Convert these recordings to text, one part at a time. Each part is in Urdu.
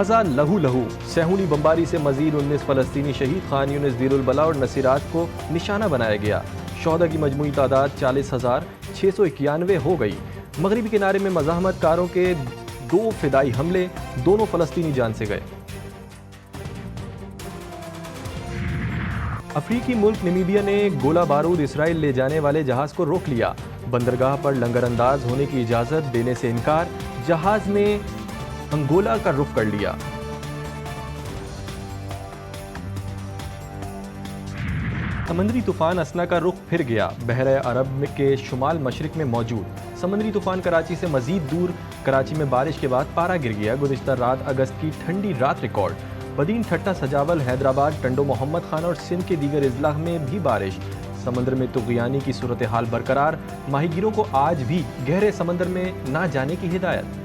غزہ لہو لہو، سہونی بمباری سے مزید 19 فلسطینی شہید، خان یونس، دیر البلح اور نصیرات کو نشانہ بنایا گیا۔ شہداء کی مجموعی تعداد 40,691 ہو گئی۔ مغربی کنارے میں مزاحمت کاروں کے 2 فدائی حملے، دونوں فلسطینی جان سے گئے۔ افریقی ملک نمیبیا نے گولہ بارود اسرائیل لے جانے والے جہاز کو روک لیا۔ بندرگاہ پر لنگر انداز ہونے کی اجازت دینے سے انکار، جہاز نے انگولا کا رخ کر لیا۔ سمندری طوفان اسنا کا رخ پھر گیا، بحیرہ عرب کے شمال مشرق میں موجود سمندری طوفان کراچی سے مزید دور۔ کراچی میں بارش کے بعد پارا گر گیا، گزشتہ رات اگست کی ٹھنڈی رات ریکارڈ۔ بدین، ٹھٹہ، سجاول، حیدرآباد، ٹنڈو محمد خان اور سندھ کے دیگر اضلاع میں بھی بارش۔ سمندر میں طغیانی کی صورتحال برقرار، ماہی گیروں کو آج بھی گہرے سمندر میں نہ جانے کی ہدایت۔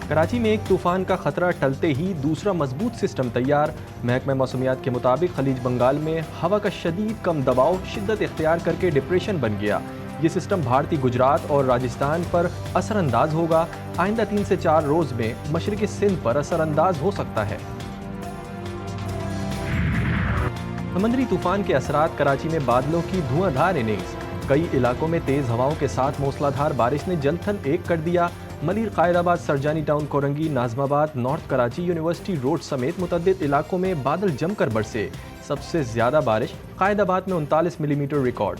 کراچی میں ایک طوفان کا خطرہ ٹلتے ہی دوسرا مضبوط سسٹم تیار۔ محکمہ موسمیات کے مطابق خلیج بنگال میں ہوا کا شدید کم دباؤ شدت اختیار کر کے ڈپریشن بن گیا۔ یہ سسٹم بھارتی گجرات اور راجستھان پر اثر انداز ہوگا۔ آئندہ 3 سے 4 روز میں مشرقی سندھ پر اثر انداز ہو سکتا ہے۔ سمندری طوفان کے اثرات، کراچی میں بادلوں کی دھواں دھار اننگز، کئی علاقوں میں تیز ہواؤں کے ساتھ موسلا دھار بارش نے جلتھن ایک کر دیا۔ ملیر، قائد آباد، سرجانی ٹاؤن، کورنگی، ناظم آباد، نارتھ کراچی، یونیورسٹی روڈ سمیت متعدد علاقوں میں بادل جم کر برسے۔ سب سے زیادہ بارش قائد آباد میں 39 ملی میٹر ریکارڈ۔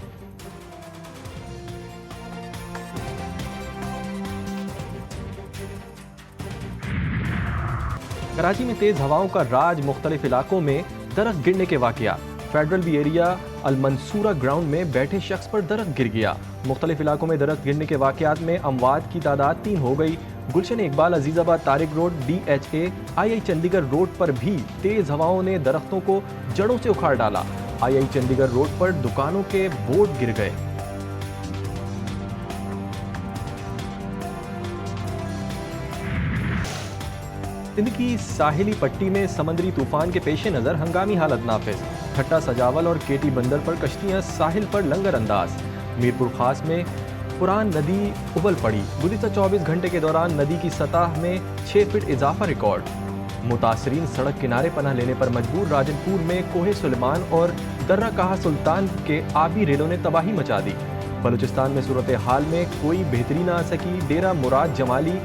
کراچی میں تیز ہواؤں کا راج، مختلف علاقوں میں درخت گرنے کے واقعات۔ فیڈرل بی ایریا المنصورہ گراؤنڈ میں بیٹھے شخص پر درخت گر گیا۔ مختلف علاقوں میں درخت گرنے کے واقعات میں اموات کی تعداد 3 ہو گئی۔ گلشن اقبال، عزیز آباد، طارق روڈ، DHA، II چندی گڑھ روڈ پر بھی تیز ہواؤں نے درختوں کو جڑوں سے اکھاڑ ڈالا۔ II چندی گڑھ روڈ پر دکانوں کے بورڈ گر گئے۔ سندھ کی ساحلی پٹی میں سمندری طوفان کے پیش نظر ہنگامی حالت نافذ۔ ٹھٹہ، سجاول اور کیٹی بندر پر کشتیاں ساحل پر لنگر انداز۔ میرپور خاص میں پران ندی ابل پڑی، گزشتہ 24 گھنٹے کے دوران ندی کی سطح میں 6 فٹ اضافہ ریکارڈ۔ متاثرین سڑک کنارے پناہ لینے پر مجبور، راجن پور میں کوہ سلیمان اور درہ کہا سلطان کے آبی ریلوں نے تباہی مچا دی۔ بلوچستان میں صورتحال میں کوئی بہتری نہ آ سکی، ڈیرہ مراد جمالی،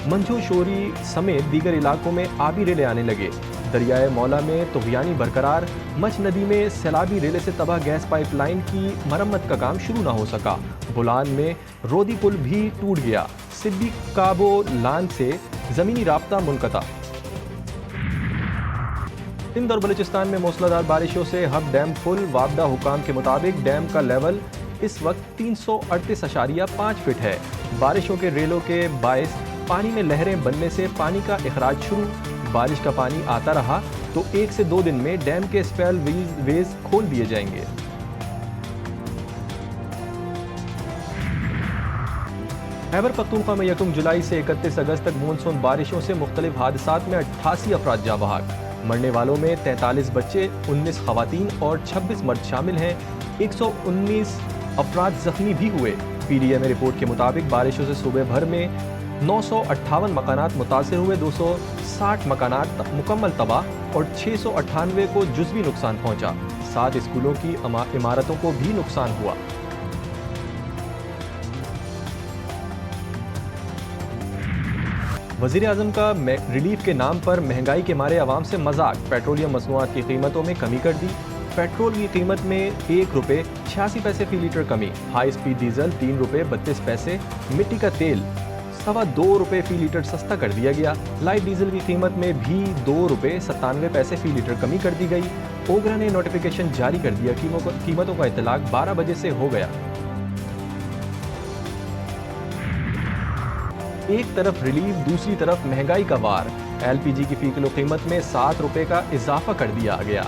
منجھو شوری سمیت دیگر علاقوں میں آبی ریلے آنے لگے۔ دریائے مولا میں طغیانی برقرار، مچھ ندی میں سیلابی ریلے سے تباہ گیس پائپ لائن کی مرمت کا کام شروع نہ ہو سکا۔ بولان میں رودی پل بھی ٹوٹ گیا، سبی کابو لان سے زمینی رابطہ منقطع۔ سندھ اور بلوچستان میں موسلادھار بارشوں سے ہب ڈیم فل، وابڈا حکام کے مطابق ڈیم کا لیول اس وقت 338.5 فٹ ہے۔ بارشوں کے ریلوں کے باعث پانی میں لہریں بننے سے پانی کا اخراج شروع۔ بارش کا پانی آتا رہا تو 1 سے 2 دن میں ڈیم کے اسپیل ویز کھول دیے جائیں گے۔ خیبر پختونخوا میں 1 جولائی سے 31 اگست تک مونسون بارشوں سے مختلف حادثات میں 88 افراد جاں بحق۔ مرنے والوں میں 43 بچے، 19 خواتین اور 26 مرد شامل ہیں۔ 119 افراد زخمی بھی ہوئے۔ PDM رپورٹ کے مطابق بارشوں سے صوبے بھر میں 958 مکانات متاثر ہوئے، 260 مکانات مکمل تباہ اور 698 کو جزوی نقصان پہنچا۔ 7 اسکولوں کی عمارتوں کو بھی نقصان ہوا۔ وزیر اعظم کا ریلیف کے نام پر مہنگائی کے مارے عوام سے مذاق، پیٹرولیم مصنوعات کی قیمتوں میں کمی کر دی۔ پیٹرول کی قیمت میں 1 روپے 86 پیسے فی لیٹر کمی، ہائی سپیڈ ڈیزل 3 روپے 32 پیسے، مٹی کا تیل 2.25 روپے فی لیٹر سستا کر دیا گیا۔ لائٹ ڈیزل کی قیمت میں بھی 2 روپے 97 پیسے فی لیٹر کمی کر دی گئی۔ اوگرا نے نوٹیفیکیشن جاری کر دیا، قیمتوں کا اطلاق 12 بجے سے ہو گیا۔ ایک طرف ریلیف، دوسری طرف مہنگائی کا وار۔ LPG کی فی کلو قیمت میں 7 روپے کا اضافہ کر دیا گیا،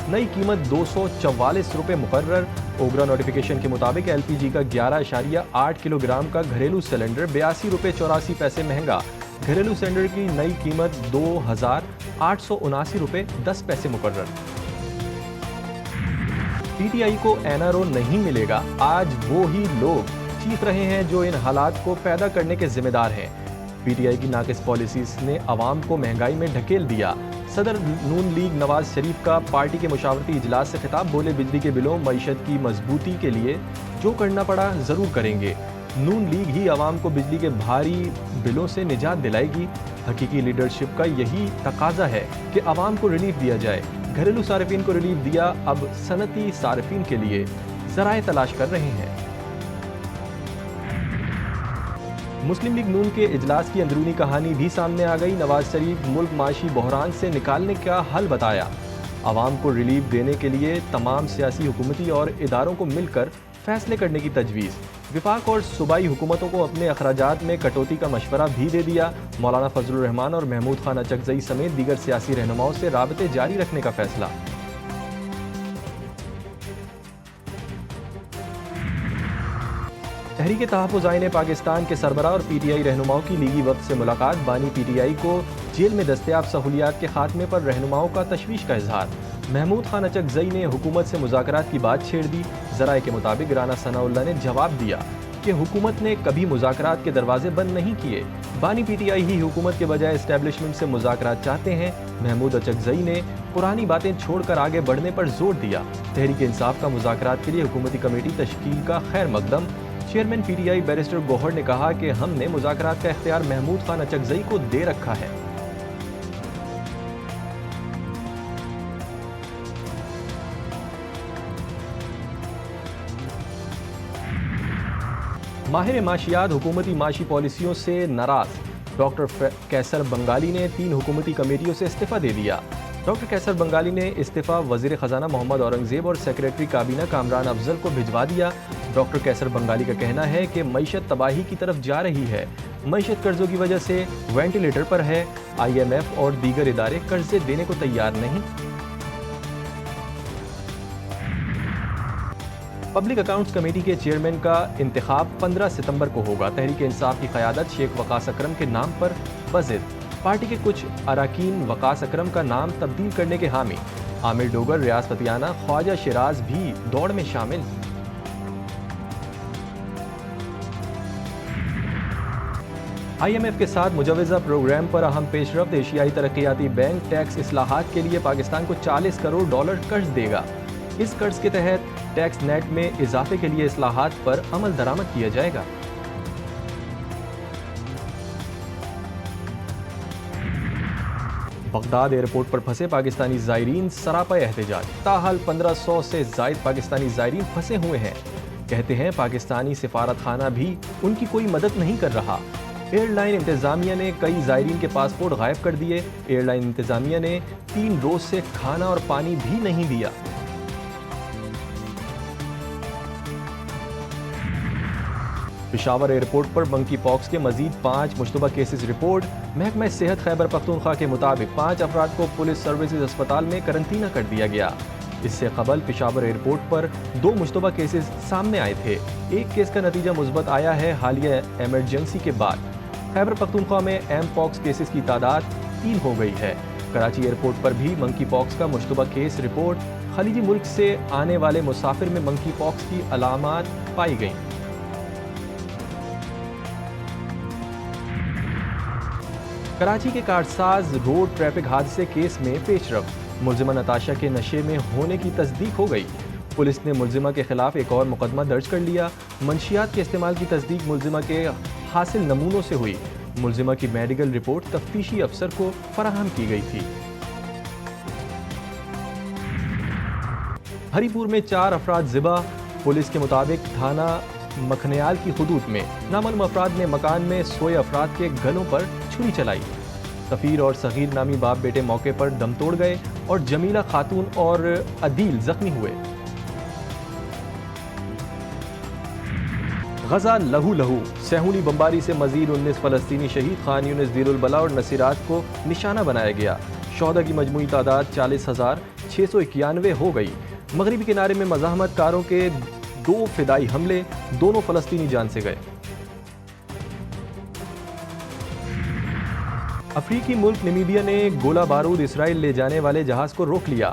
نئی قیمت 244 روپے مقرر۔ اوگرا نوٹیفیکیشن کے مطابق LPG کا 11.8 کلو گرام کا گھریلو سلنڈر 82 روپے 84 پیسے مہنگا۔ گھریلو سلنڈر کی نئی قیمت 2879 روپے 10 پیسے مقرر۔ پی ٹی آئی کو NRO نہیں ملے گا، آج وہ ہی لوگ چیخ رہے ہیں جو ان حالات کو پیدا کرنے کے ذمہ دار ہیں۔ پی ٹی آئی کی ناقص پالیسیز نے عوام کو مہنگائی میں ڈھکیل دیا۔ صدر نون لیگ نواز شریف کا پارٹی کے مشاورتی اجلاس سے خطاب، بولے بجلی کے بلوں معیشت کی مضبوطی کے لیے جو کرنا پڑا ضرور کریں گے۔ نون لیگ ہی عوام کو بجلی کے بھاری بلوں سے نجات دلائے گی۔ حقیقی لیڈرشپ کا یہی تقاضا ہے کہ عوام کو ریلیف دیا جائے۔ گھریلو صارفین کو ریلیف دیا، اب صنعتی صارفین کے لیے ذرائع تلاش کر رہے ہیں۔ مسلم لیگ نون کے اجلاس کی اندرونی کہانی بھی سامنے آ گئی۔ نواز شریف ملک معاشی بحران سے نکالنے کا حل بتایا۔ عوام کو ریلیف دینے کے لیے تمام سیاسی، حکومتی اور اداروں کو مل کر فیصلے کرنے کی تجویز۔ وفاق اور صوبائی حکومتوں کو اپنے اخراجات میں کٹوتی کا مشورہ بھی دے دیا۔ مولانا فضل الرحمان اور محمود خان اچکزئی سمیت دیگر سیاسی رہنماؤں سے رابطے جاری رکھنے کا فیصلہ۔ تحریک تحفظ آئین پاکستان کے سربراہ اور پی ٹی آئی رہنماؤں کی لیگی وفد سے ملاقات۔ بانی پی ٹی آئی کو جیل میں دستیاب سہولیات کے خاتمے پر رہنماؤں کا تشویش کا اظہار۔ محمود خان اچکزئی نے حکومت سے مذاکرات کی بات چھیڑ دی۔ ذرائع کے مطابق رانا ثناء اللہ نے جواب دیا کہ حکومت نے کبھی مذاکرات کے دروازے بند نہیں کیے۔ بانی پی ٹی آئی ہی حکومت کے بجائے اسٹیبلشمنٹ سے مذاکرات چاہتے ہیں۔ محمود اچکزئی نے پرانی باتیں چھوڑ کر آگے بڑھنے پر زور دیا۔ تحریک انصاف کا مذاکرات کے لیے حکومتی کمیٹی تشکیل کا خیر مقدم۔ Chairman P T I barrister Gohar نے کہا کہ ہم نے مذاکرات کا اختیار محمود خان اچکزئی کو دے رکھا ہے۔ ماہر معاشیات حکومتی معاشی پالیسیوں سے ناراض۔ ڈاکٹر کیسر بنگالی نے 3 حکومتی کمیٹیوں سے استعفیٰ دے دیا۔ ڈاکٹر کیسر بنگالی نے استعفیٰ وزیر خزانہ محمد اورنگزیب اور سیکریٹری کابینہ کامران افضل کو بھجوا دیا۔ ڈاکٹر کیسر بنگالی کا کہنا ہے کہ معیشت تباہی کی طرف جا رہی ہے۔ معیشت قرضوں کی وجہ سے وینٹیلیٹر پر ہے۔ IMF اور دیگر ادارے قرضے دینے کو تیار نہیں۔ پبلک اکاؤنٹس کمیٹی کے چیئرمین کا انتخاب 15 ستمبر کو ہوگا۔ تحریک انصاف کی قیادت شیخ وقاص اکرم کے نام پر بضد۔ پارٹی کے کچھ اراکین وقاص اکرم کا نام تبدیل کرنے کے حامی۔ عامر ڈوگر، ریاض فتیانہ، خواجہ شیراز بھی دوڑ میں شامل۔ IMF کے ساتھ مجوزہ پروگرام پر اہم پیش رفت۔ ایشیائی ترقیاتی بینک ٹیکس اصلاحات کے لیے پاکستان کو $40 کروڑ قرض دے گا۔ اس قرض کے تحت ٹیکس نیٹ میں اضافے کے لیے اصلاحات پر عمل درآمد کیا جائے گا۔ بغداد ایئرپورٹ پر پھنسے پاکستانی زائرین سراپا احتجاج۔ تاحال 1500 سے زائد پاکستانی زائرین پھنسے ہوئے ہیں۔ کہتے ہیں پاکستانی سفارت خانہ بھی ان کی کوئی مدد نہیں کر رہا۔ ایئر لائن انتظامیہ نے کئی زائرین کے پاسپورٹ غائب کر دیے۔ ایئر لائن انتظامیہ نے 3 روز سے کھانا اور پانی بھی نہیں دیا۔ پشاور ایئرپورٹ پر منکی پاکس کے مزید 5 مشتبہ کیسز رپورٹ۔ محکمہ صحت خیبر پختونخوا کے مطابق 5 افراد کو پولیس سروسز اسپتال میں قرنطینہ کر دیا گیا۔ اس سے قبل پشاور ایئرپورٹ پر 2 مشتبہ کیسز سامنے آئے تھے۔ ایک کیس کا نتیجہ مثبت آیا ہے حالیہ ایمرجنسی کے بعد۔ خیبر پختونخوا میں ایم پاکس کیسز کی تعداد 3 ہو گئی ہے۔ کراچی ایئرپورٹ پر بھی منکی پاکس کا مشتبہ کیس رپورٹ۔ خلیجی ملک سے آنے والے مسافر میں منکی پاکس کی علامات پائی گئیں۔ کراچی کے کارساز روڈ ٹریفک حادثے کیس میں پیش رفت۔ ملزمہ نتاشا کے نشے میں ہونے کی تصدیق ہو گئی۔ پولیس نے ملزمہ کے خلاف ایک اور مقدمہ درج کر لیا۔ منشیات کے استعمال کی تصدیق ملزمہ کے حاصل نمونوں سے ہوئی۔ ملزمہ کی میڈیکل رپورٹ تفتیشی افسر کو فراہم کی گئی تھی۔ ہری پور میں 4 افراد ذبح۔ پولیس کے مطابق تھانہ مکھنیال کی حدود میں نامعلوم افراد نے مکان میں سوئے افراد کے گلوں پر چھری چلائی۔ سفیر اور صغیر نامی باپ بیٹے موقع پر دم توڑ گئے اور جمیلہ خاتون اور عدیل زخمی ہوئے۔ غزہ لہو لہو، سیہونی بمباری سے مزید 19 فلسطینی شہید۔ خان یونس، دیر البلح اور نصیرات کو نشانہ بنایا گیا۔ شہداء کی مجموعی تعداد 40,691 ہو گئی۔ مغربی کنارے میں مزاحمت کاروں کے 2 فدائی حملے، دونوں فلسطینی جان سے گئے۔ افریقی ملک نمیبیا نے گولہ بارود اسرائیل لے جانے والے جہاز کو روک لیا۔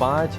5,